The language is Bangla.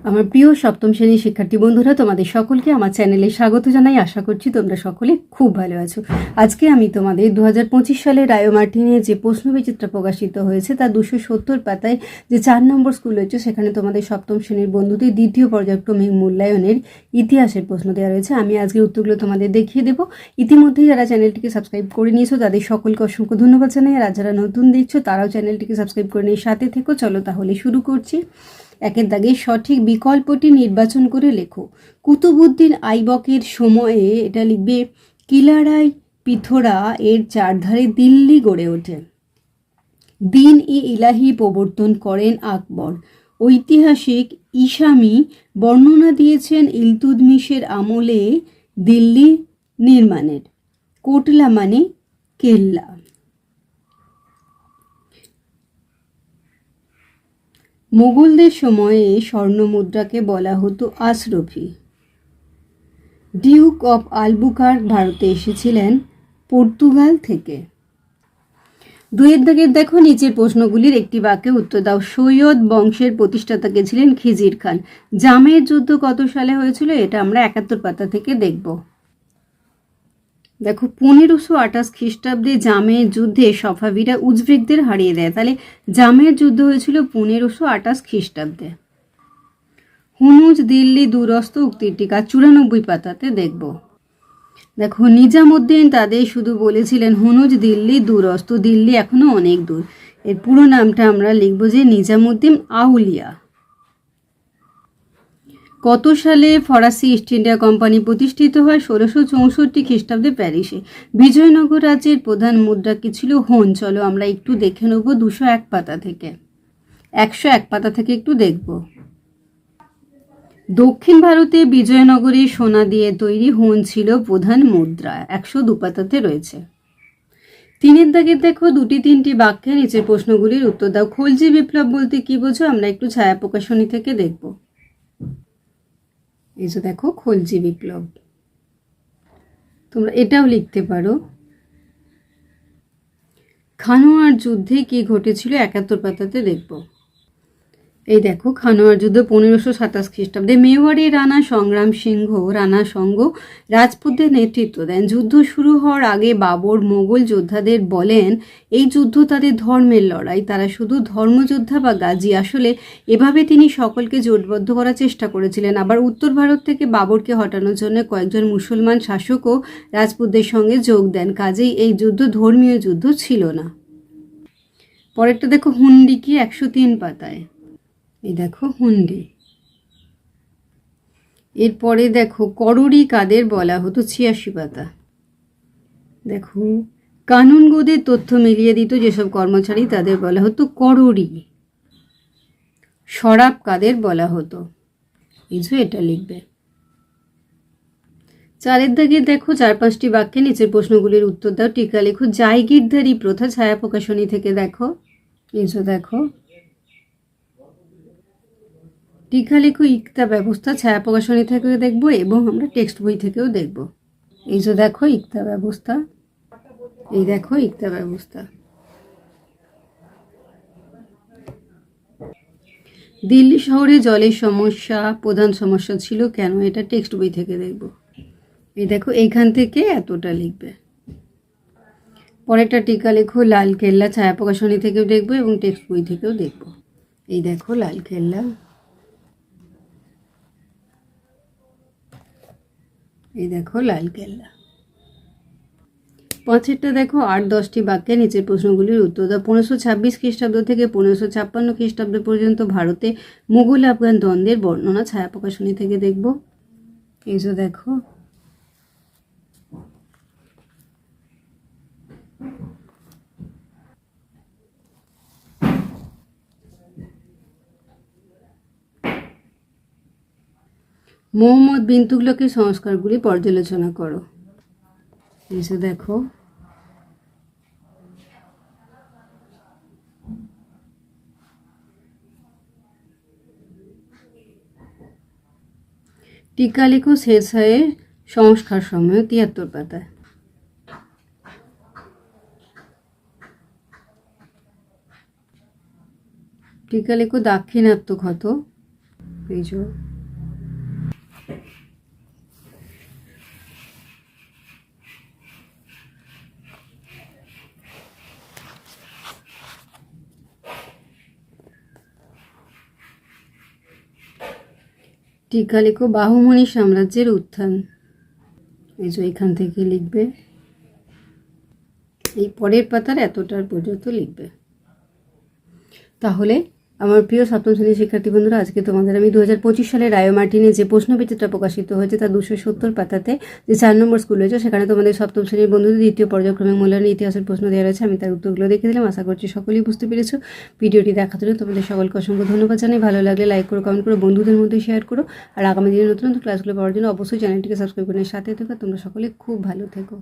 আমার প্রিয় সপ্তম শ্রেণীর শিক্ষার্থী বন্ধুরা, তোমাদের সকলকে আমার চ্যানেলে স্বাগত জানাই। আশা করছি তোমরা সকলে খুব ভালো আছো। আজকে আমি তোমাদের 2025 সালে রায়ো মার্টিনের যে প্রশ্নবিচিত্র প্রকাশিত হয়েছে তার 270 পাতায় যে 4 নম্বর স্কুল রয়েছে, সেখানে তোমাদের সপ্তম শ্রেণীর বন্ধুদের দ্বিতীয় পর্যায়ক্রমিক মূল্যায়নের ইতিহাসের প্রশ্ন দেওয়া রয়েছে। আমি আজকের উত্তরগুলো তোমাদের দেখিয়ে দেবো। ইতিমধ্যেই যারা চ্যানেলটিকে সাবস্ক্রাইব করে নিয়েছো তাদের সকলকে অসংখ্য ধন্যবাদ জানাই, আর যারা নতুন দেখছো তারাও চ্যানেলটিকে সাবস্ক্রাইব করে নিয়ে সাথে থেকো। চলো তাহলে শুরু করছি। একের দাগে সঠিক বিকল্পটি নির্বাচন করে লেখো। কুতুবউদ্দিন আইবকের সময়ে, এটা লিখবে, কিলারাই পিথোরা এর চারধারে দিল্লি গড়ে ওঠে। দিন ই ইলাহি প্রবর্তন করেন আকবর। ঐতিহাসিক ইসামি বর্ণনা দিয়েছেন ইলতুৎমিশের আমলে দিল্লি নির্মাণের। কোটলা মানে কেল্লা। মোগলদের সময়ে স্বর্ণ মুদ্রাকে বলা হতো আশরফি। ডিউক অফ আলবুকার্ক ভারতে এসেছিলেন পর্তুগাল থেকে। দুয়ের দাগের দেখো, নিচের প্রশ্নগুলির একটি বাক্যে উত্তর দাও। সৈয়দ বংশের প্রতিষ্ঠাতা কে ছিলেন? খিজির খান। জামের যুদ্ধ কত সালে হয়েছিল? এটা আমরা 71 পাতা থেকে দেখব। দেখো, 1528 খ্রিস্টাব্দে জামের যুদ্ধে সফাভিরা উজবেকদের হারিয়ে দেয়। তাহলে জামের যুদ্ধ হয়েছিল 1528 খ্রিস্টাব্দে। হুনুজ দিল্লি দূরস্থ উক্তির টিকা 94 পাতাতে দেখব। দেখো, নিজামুদ্দিন তাদের শুধু বলেছিলেন হুনুজ দিল্লি দূরস্থ, দিল্লি এখনো অনেক দূর। এর পুরো নামটা আমরা লিখব যে নিজামুদ্দিন আউলিয়া। কত সালে ফরাসি ইস্ট ইন্ডিয়া কোম্পানি প্রতিষ্ঠিত হয়? 1664 খ্রিস্টাব্দে প্যারিসে। বিজয়নগর রাজ্যের প্রধান মুদ্রা কি ছিল? হোন। চলো আমরা একটু দেখে নেব 201 পাতা থেকে, 101 পাতা থেকে একটু দেখব। দক্ষিণ ভারতে বিজয়নগরে সোনা দিয়ে তৈরি হোন ছিল প্রধান মুদ্রা। 102 পাতাতে রয়েছে। তিনের দাগের দেখো, দুটি তিনটি বাক্যে নিচের প্রশ্নগুলির উত্তর দাও। খলজি বিপ্লব বলতে কি বোঝো? আমরা একটু ছায়া প্রকাশনী থেকে দেখব। এই যে দেখো, খলজি বিপ্লব। তোমরা এটাও লিখতে পারো। খানোয়ার যুদ্ধে কি ঘটেছিল? 71 পাতাতে দেখব। এই দেখো, খানোয়ার যুদ্ধ 1527 খ্রিস্টাব্দে। মেওয়ারি রানা সংগ্রাম সিংহ রানা সঙ্গ রাজপুতদের নেতৃত্ব দেন। যুদ্ধ শুরু হওয়ার আগে বাবর মোগল যোদ্ধাদের বলেন এই যুদ্ধ তাদের ধর্মের লড়াই, তারা শুধু ধর্মযোদ্ধা বা গাজী। আসলে এভাবে তিনি সকলকে জোটবদ্ধ করার চেষ্টা করেছিলেন। আবার উত্তর ভারত থেকে বাবরকে হটানোর জন্য কয়েকজন মুসলমান শাসকও রাজপুতদের সঙ্গে যোগ দেন। কাজেই এই যুদ্ধ ধর্মীয় যুদ্ধ ছিল না। পরেরটা দেখো, হুন্ডি কি? 103 পাতায়। এই দেখো, হুন্ডি। এরপরে দেখো, করড়ি কাদের বলা হতো? 86 পাতা। দেখো, কানুনগোদের তথ্য মিলিয়ে দিত যেসব কর্মচারী, তাদের বলা হতো করড়ি। শরাব কাদের বলা হতো? এই যে এটা লিখবে। চারের দাগে দেখো, 4-5টি বাক্যে নিচের প্রশ্নগুলির উত্তর দাও। টিকা লেখো। জায়গিরদারি প্রথা ছায়া প্রকাশনী থেকে দেখো। এই যে দেখো, টিকা লেখো। ইকতা ব্যবস্থা ছায়া প্রকাশনী থেকে দেখব এবং আমরা টেক্সট বই থেকেও দেখব। এই যে দেখো, ইকতা ব্যবস্থা। এই দেখো, ইকতা ব্যবস্থা। দিল্লি শহরে জলের সমস্যা প্রধান সমস্যা ছিল কেন? এটা টেক্সট বই থেকে দেখব। এই দেখো, এইখান থেকে এতটা লিখবে। পরেরটা টিকা লেখো। লাল কেল্লা ছায়া প্রকাশনী থেকেও দেখব এবং টেক্সট বই থেকেও দেখব। এই দেখো, লাল কেল্লা। এই দেখো, লাল কেল্লা। পাঁচেরটা দেখো, 8-10টি বাক্যে নিচের প্রশ্নগুলির উত্তর দাও। 1526 খ্রিস্টাব্দ থেকে 1556 খ্রিস্টাব্দ পর্যন্ত ভারতে মুঘল আফগান দ্বন্দ্বের বর্ণনা ছায়া প্রকাশনী থেকে দেখব। এই যে দেখো, মোহাম্মদ বিন তুগলকের সংস্কারগুলি পর্যালোচনা করো। এই যে দেখো, টিকা লেখো। শেরশাহের সংস্কার সময় 73 পাতায়। টিকা লেখো। দাক্ষিণাত্য ক্ষত এই যে টিকা লিখো বাহুমণি সাম্রাজ্যের উত্থান। এই যে এখান থেকে লিখবে, এই পরের পাতার এতটার পর্যন্ত লিখবে। তাহলে আমার প্রিয় সপ্তম শ্রেণীর শিক্ষার্থী বন্ধুরা, আজকে তোমাদের আমি 2025 সালে রায়ো মার্টিনে যে প্রশ্নবিচিত্রা প্রকাশিত হয়েছে তার 270 পাতাতে যে 4 নম্বর স্কুল রয়েছে সেখানে তোমাদের সপ্তম শ্রেণীর বন্ধুদের দ্বিতীয় পর্যায়ক্রমিক মূল্যায়নের ইতিহাসের প্রশ্ন দেওয়া রয়েছে। আমি তার উত্তরগুলো দেখে দিলাম, আশা করছি সকলেই বুঝতে পেরেছো। ভিডিওটি দেখার জন্য তোমাদের সকলকে অসংখ্য ধন্যবাদ জানাই। ভালো লাগলে লাইক করো, কমেন্ট করো, বন্ধুদের মধ্যে শেয়ার করো। আর আগামী দিনে নতুন নতুন ক্লাসগুলো পাওয়ার জন্য অবশ্যই চ্যানেলটিকে সাবস্ক্রাইব করে সাথে থেকো। তোমরা সকলে খুব ভালো থেকো।